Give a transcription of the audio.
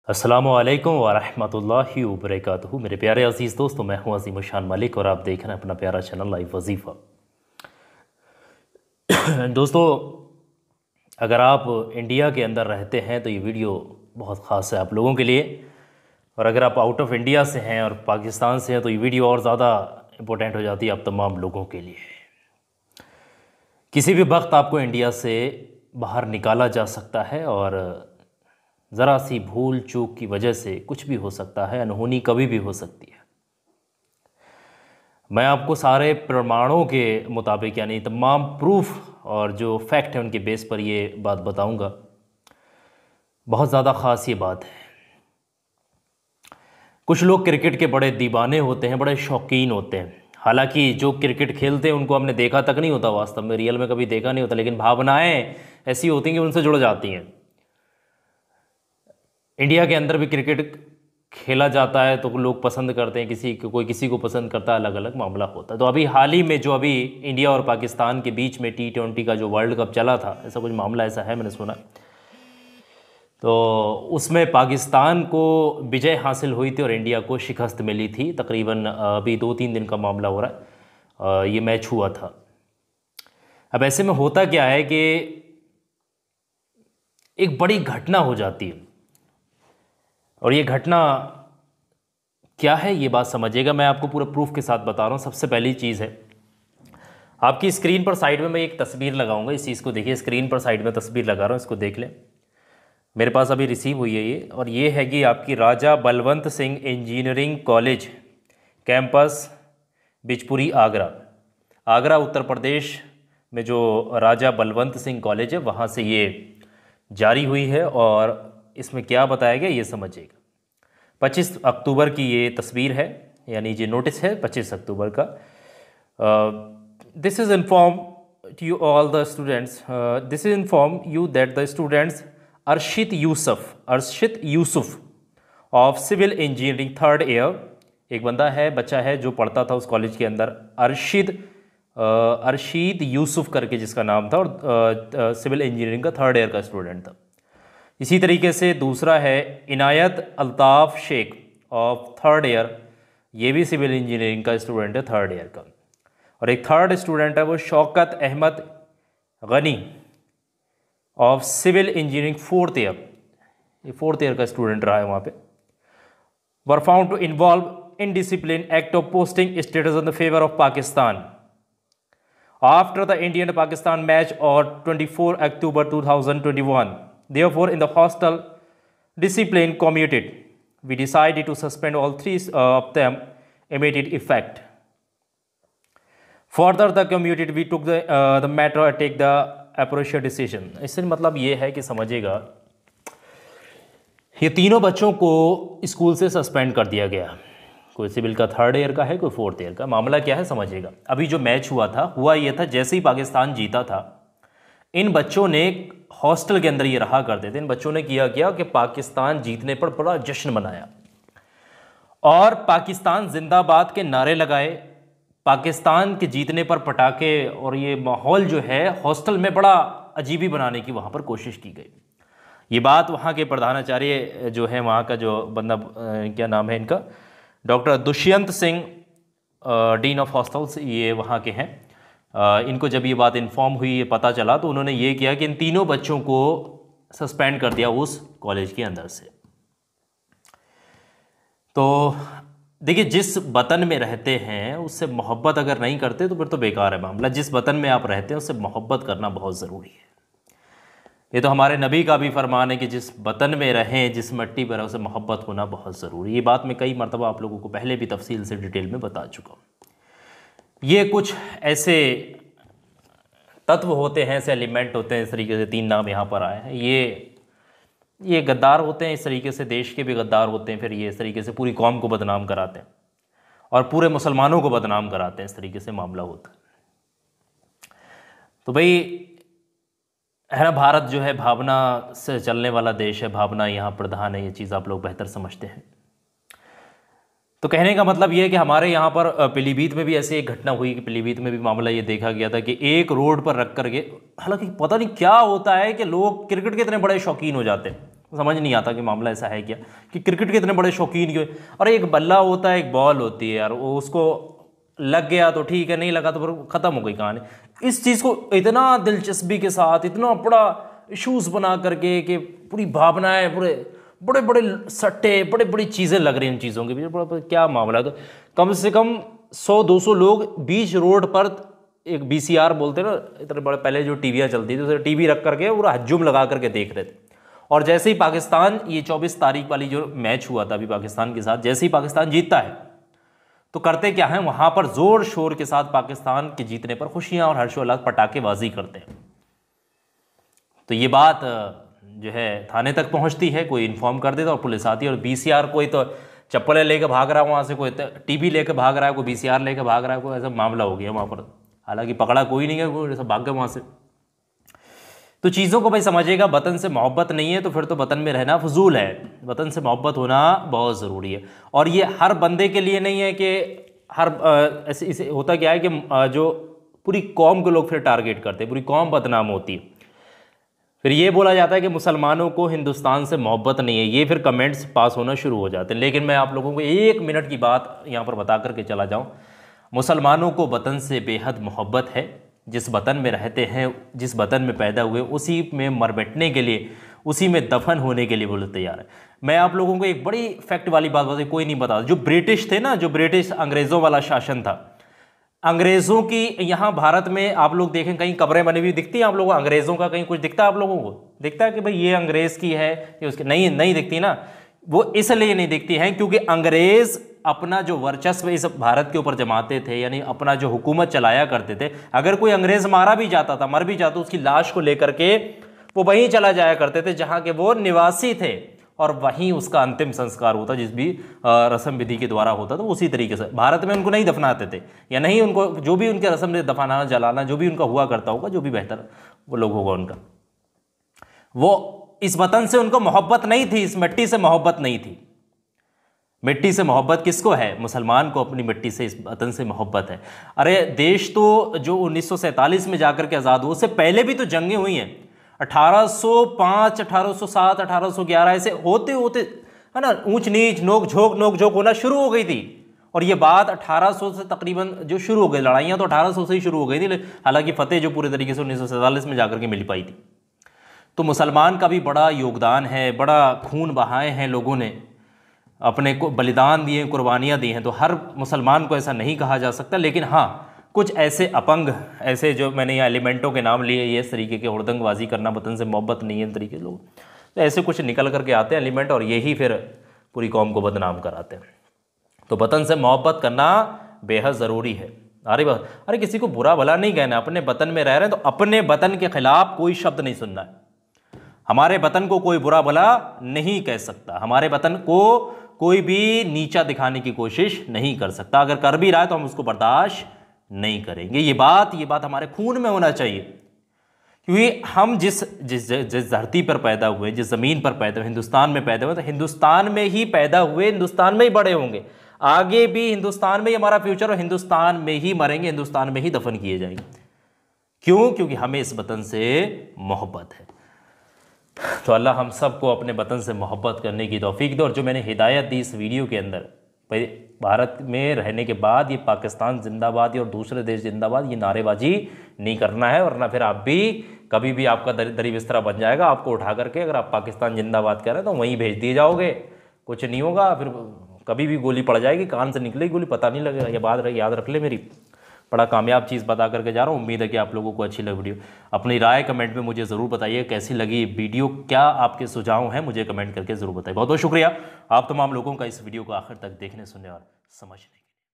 अस्सलामुअलैकुम वरहमतुल्लाहि वबरकातुहू। मेरे प्यारे अजीज़ दोस्तों, मैं हूं अजीम शान मलिक और आप देख रहे हैं अपना प्यारा चैनल लाइव वजीफ़ा। दोस्तों, अगर आप इंडिया के अंदर रहते हैं तो ये वीडियो बहुत ख़ास है आप लोगों के लिए, और अगर आप आउट ऑफ इंडिया से हैं और पाकिस्तान से हैं तो ये वीडियो और ज़्यादा इम्पोर्टेंट हो जाती है आप तमाम लोगों के लिए। किसी भी वक्त आपको इंडिया से बाहर निकाला जा सकता है और ज़रा सी भूल चूक की वजह से कुछ भी हो सकता है, अनहोनी कभी भी हो सकती है। मैं आपको सारे प्रमाणों के मुताबिक यानी तमाम प्रूफ और जो फैक्ट है उनके बेस पर ये बात बताऊंगा। बहुत ज़्यादा ख़ास ये बात है। कुछ लोग क्रिकेट के बड़े दीवाने होते हैं, बड़े शौकीन होते हैं। हालांकि जो क्रिकेट खेलते हैं उनको हमने देखा तक नहीं होता, वास्तव में रियल में कभी देखा नहीं होता, लेकिन भावनाएं ऐसी होती हैं कि उनसे जुड़ जाती हैं। इंडिया के अंदर भी क्रिकेट खेला जाता है तो लोग पसंद करते हैं, कोई किसी को पसंद करता है, अलग अलग मामला होता है। तो अभी हाल ही में जो अभी इंडिया और पाकिस्तान के बीच में T20 का जो वर्ल्ड कप चला था, ऐसा कुछ मामला ऐसा है मैंने सुना, तो उसमें पाकिस्तान को विजय हासिल हुई थी और इंडिया को शिकस्त मिली थी। तकरीबन अभी 2-3 दिन का मामला हो रहा है, ये मैच हुआ था। अब ऐसे में होता क्या है कि एक बड़ी घटना हो जाती है, और ये घटना क्या है ये बात समझिएगा। मैं आपको पूरा प्रूफ के साथ बता रहा हूँ। सबसे पहली चीज़ है, आपकी स्क्रीन पर साइड में मैं एक तस्वीर लगाऊंगा, इस चीज़ को देखिए। स्क्रीन पर साइड में तस्वीर लगा रहा हूँ, इसको देख लें। मेरे पास अभी रिसीव हुई है ये, और ये है कि आपकी Raja Balwant Singh engineering college campus Bijpuri Agra Uttar Pradesh में जो राजा बलवंत सिंह कॉलेज है वहाँ से ये जारी हुई है। और इसमें क्या बताया गया ये समझिएगा। 25 अक्टूबर की ये तस्वीर है, यानी ये नोटिस है 25 अक्टूबर का। This is inform to you all the students, this is inform you that the students Arshid Yusuf of civil engineering third year, एक बंदा है, बच्चा है जो पढ़ता था उस कॉलेज के अंदर, अर्शीद यूसुफ करके जिसका नाम था, और सिविल इंजीनियरिंग का थर्ड ईयर का स्टूडेंट था। इसी तरीके से दूसरा है Inayat Altaf Sheikh of third year, ये भी सिविल इंजीनियरिंग का स्टूडेंट है थर्ड ईयर का। और एक थर्ड स्टूडेंट है वो Shaukat Ahmad Gani of civil engineering fourth year, ये फोर्थ ईयर का स्टूडेंट रहा है वहाँ पे। Were found to involve in discipline act of posting status in the favour of Pakistan after the Indian Pakistan match और 24 अक्टूबर 2021. Therefore, in the hostel discipline commuted, we decided to suspend all three of them immediate effect. Further, the commuted we took the matter and take the appropriate decision. इससे मतलब ये है कि समझिएगा, ये तीनों बच्चों को स्कूल से सस्पेंड कर दिया गया। कोई सिविल का थर्ड ईयर का है, कोई फोर्थ ईयर का। मामला क्या है समझिएगा। अभी जो मैच हुआ ये था, जैसे ही पाकिस्तान जीता था, इन बच्चों ने हॉस्टल के अंदर ये रहा करते थे, इन बच्चों ने किया कि पाकिस्तान जीतने पर बड़ा जश्न मनाया और पाकिस्तान जिंदाबाद के नारे लगाए, पाकिस्तान के जीतने पर पटाखे, और ये माहौल जो है हॉस्टल में बड़ा अजीबी बनाने की वहाँ पर कोशिश की गई। ये बात वहाँ के प्रधानाचार्य जो है, वहाँ का जो बंदा, क्या नाम है इनका, doctor Dushyant Singh, dean of hostels, ये वहाँ के हैं। इनको जब ये बात इन्फॉर्म हुई, ये पता चला, तो उन्होंने ये किया कि इन तीनों बच्चों को सस्पेंड कर दिया उस कॉलेज के अंदर से। तो देखिए, जिस वतन में रहते हैं उससे मोहब्बत अगर नहीं करते तो फिर तो बेकार है मामला। जिस वतन में आप रहते हैं उससे मोहब्बत करना बहुत ज़रूरी है। ये तो हमारे नबी का भी फरमान है कि जिस वतन में रहें, जिस मिट्टी पर रहें, उससे मोहब्बत होना बहुत ज़रूरी है। ये बात मैं कई मरतबा आप लोगों को पहले भी तफसील से डिटेल में बता चुका हूँ। ये कुछ ऐसे तत्व होते हैं, ऐसे एलिमेंट होते हैं, इस तरीके से 3 नाम यहाँ पर आए हैं। ये गद्दार होते हैं, इस तरीके से देश के भी गद्दार होते हैं। फिर ये इस तरीके से पूरी कौम को बदनाम कराते हैं और पूरे मुसलमानों को बदनाम कराते हैं, इस तरीके से मामला होता है। तो भाई है ना, भारत जो है भावना से चलने वाला देश है, भावना यहाँ प्रधान है, ये चीज़ आप लोग बेहतर समझते हैं। तो कहने का मतलब ये है कि हमारे यहाँ पर पीलीभीत में भी ऐसी एक घटना हुई कि पीलीभीत में भी मामला ये देखा गया था कि एक रोड पर रख करके, हालांकि पता नहीं क्या होता है कि लोग क्रिकेट के इतने बड़े शौकीन हो जाते हैं, समझ नहीं आता कि मामला ऐसा है क्या, कि क्रिकेट के इतने बड़े शौकीन क्यों। और एक बल्ला होता है, एक बॉल होती है यार, वो उसको लग गया तो ठीक है, नहीं लगा तो फिर ख़त्म हो गई कहानी। इस चीज़ को इतना दिलचस्पी के साथ, इतना बड़ा इशूज़ बना करके कि पूरी भावनाएं, पूरे बड़े बड़े सट्टे, बड़े बड़ी चीज़ें लग रही हैं इन चीज़ों के पीछे, बड़ा क्या मामला है। तो कम से कम 100-200 लोग बीच रोड पर, एक VCR बोलते हैं ना, इतने बड़े पहले जो टीवियाँ चलती थी उसे टीवी रख करके पूरा हज्जुम लगा करके देख रहे थे। और जैसे ही पाकिस्तान, ये 24 तारीख वाली जो मैच हुआ था अभी पाकिस्तान के साथ, जैसे ही पाकिस्तान जीतता है तो करते क्या है, वहाँ पर ज़ोर शोर के साथ पाकिस्तान के जीतने पर खुशियाँ और हर्षोल्लास, पटाखेबाजी करते हैं। तो ये बात जो है थाने तक पहुँचती है, कोई इन्फॉर्म कर देता और पुलिस आती है। और VCR, कोई तो चप्पलें लेकर भाग रहा है वहाँ से, कोई टीवी लेकर भाग रहा है, कोई VCR लेकर भाग रहा है, कोई ऐसा मामला हो गया वहाँ पर। हालांकि पकड़ा कोई नहीं है, कोई सब भाग गया वहाँ से। तो चीज़ों को भाई समझिएगा, वतन से मोहब्बत नहीं है तो फिर तो वतन में रहना फजूल है। वतन से मोहब्बत होना बहुत ज़रूरी है। और ये हर बंदे के लिए नहीं है कि हर ऐसे इसे होता क्या है कि जो पूरी कौम को लोग फिर टारगेट करते हैं, पूरी कौम बदनाम होती है। फिर ये बोला जाता है कि मुसलमानों को हिंदुस्तान से मोहब्बत नहीं है, ये फिर कमेंट्स पास होना शुरू हो जाते हैं। लेकिन मैं आप लोगों को 1 मिनट की बात यहाँ पर बता करके चला जाऊँ। मुसलमानों को वतन से बेहद मोहब्बत है। जिस वतन में रहते हैं, जिस वतन में पैदा हुए, उसी में मर मिटने के लिए, उसी में दफन होने के लिए वो लोग तैयार है। मैं आप लोगों को एक बड़ी फैक्ट वाली बात बताऊँ, कोई नहीं बता। जो ब्रिटिश थे ना, जो ब्रिटिश अंग्रेज़ों वाला शासन था, अंग्रेज़ों की यहाँ भारत में आप लोग देखें कहीं कब्रें बनी हुई दिखती हैं आप लोगों को? अंग्रेज़ों का कहीं कुछ दिखता है आप लोगों को? दिखता है कि भाई ये अंग्रेज़ की है, ये उसकी? नहीं दिखती ना। वो इसलिए नहीं दिखती हैं क्योंकि अंग्रेज़ अपना जो वर्चस्व इस भारत के ऊपर जमाते थे, यानी अपना जो हुकूमत चलाया करते थे। अगर कोई अंग्रेज़ मारा भी जाता था, मर भी जाता, उसकी लाश को लेकर के वो वहीं चला जाया करते थे जहाँ के वो निवासी थे, और वहीं उसका अंतिम संस्कार होता, जिस भी रस्म विधि के द्वारा होता। तो उसी तरीके से भारत में उनको नहीं दफनाते थे, या नहीं उनको जो भी उनके रस्म दफनाना, जलाना, जो भी उनका हुआ करता होगा, जो भी बेहतर वो लोग होगा उनका, वो इस वतन से उनको मोहब्बत नहीं थी, इस मिट्टी से मोहब्बत नहीं थी। मिट्टी से मोहब्बत किसको है? मुसलमान को अपनी मिट्टी से, इस वतन से मोहब्बत है। अरे देश तो जो 1947 में जाकर के आज़ाद हुआ, उससे पहले भी तो जंगें हुई हैं। 1805, 1807, 1811 ऐसे होते होते है ना, ऊंच नीच, नोक झोंक होना शुरू हो गई थी। और ये बात 1800 से तकरीबन जो शुरू हो गई, लड़ाइयाँ तो 1800 से ही शुरू हो गई थी, हालांकि फतेह जो पूरे तरीके से 1947 में जाकर के मिल पाई थी। तो मुसलमान का भी बड़ा योगदान है, बड़ा खून बहाए हैं लोगों ने, अपने को बलिदान दिए, कुर्बानियाँ दी हैं। तो हर मुसलमान को ऐसा नहीं कहा जा सकता। लेकिन हाँ, कुछ ऐसे अपंग, ऐसे जो मैंने यहाँ एलिमेंटों के नाम लिए, ये इस तरीके के हुड़दंगबाजी करना, वतन से मोहब्बत नहीं है, तरीके लोग, तो ऐसे कुछ निकल करके आते हैं एलिमेंट, और यही फिर पूरी कौम को बदनाम कराते हैं। तो वतन से मोहब्बत करना बेहद ज़रूरी है। अरे किसी को बुरा भला नहीं कहना, अपने वतन में रह रहे हैं तो अपने वतन के खिलाफ कोई शब्द नहीं सुनना है। हमारे वतन को कोई बुरा भला नहीं कह सकता, हमारे वतन को कोई भी नीचा दिखाने की कोशिश नहीं कर सकता। अगर कर भी रहा है तो हम उसको बर्दाश्त नहीं करेंगे। ये बात हमारे खून में होना चाहिए, क्योंकि हम जिस धरती पर पैदा हुए, जिस ज़मीन पर पैदा हुए, हिंदुस्तान में पैदा हुए, तो हिंदुस्तान में ही पैदा हुए, हिंदुस्तान में ही बड़े होंगे, आगे भी हिंदुस्तान में ही हमारा फ्यूचर, और हिंदुस्तान में ही मरेंगे, हिंदुस्तान में ही दफन किए जाएंगे। क्यों? क्योंकि हमें इस वतन से मोहब्बत है। तो अल्लाह हम सबको अपने वतन से मोहब्बत करने की तौफीक दे। और जो मैंने हिदायत दी इस वीडियो के अंदर, भाई भारत में रहने के बाद ये पाकिस्तान जिंदाबाद और दूसरे देश जिंदाबाद, ये नारेबाजी नहीं करना है, वरना फिर आप भी कभी भी आपका दरी बिस्तरा बन जाएगा। आपको उठा करके अगर आप पाकिस्तान जिंदाबाद कह रहे हैं तो वहीं भेज दिए जाओगे, कुछ नहीं होगा। फिर कभी भी गोली पड़ जाएगी, कान से निकलेगी गोली, पता नहीं लगेगा। ये बात याद रख ले मेरी, बड़ा कामयाब चीज़ बता करके जा रहा हूँ। उम्मीद है कि आप लोगों को अच्छी लगी वीडियो। अपनी राय कमेंट में मुझे ज़रूर बताइए कैसी लगी वीडियो, क्या आपके सुझाव हैं, मुझे कमेंट करके ज़रूर बताइए। बहुत बहुत शुक्रिया आप तमाम लोगों का इस वीडियो को आखिर तक देखने, सुनने और समझने।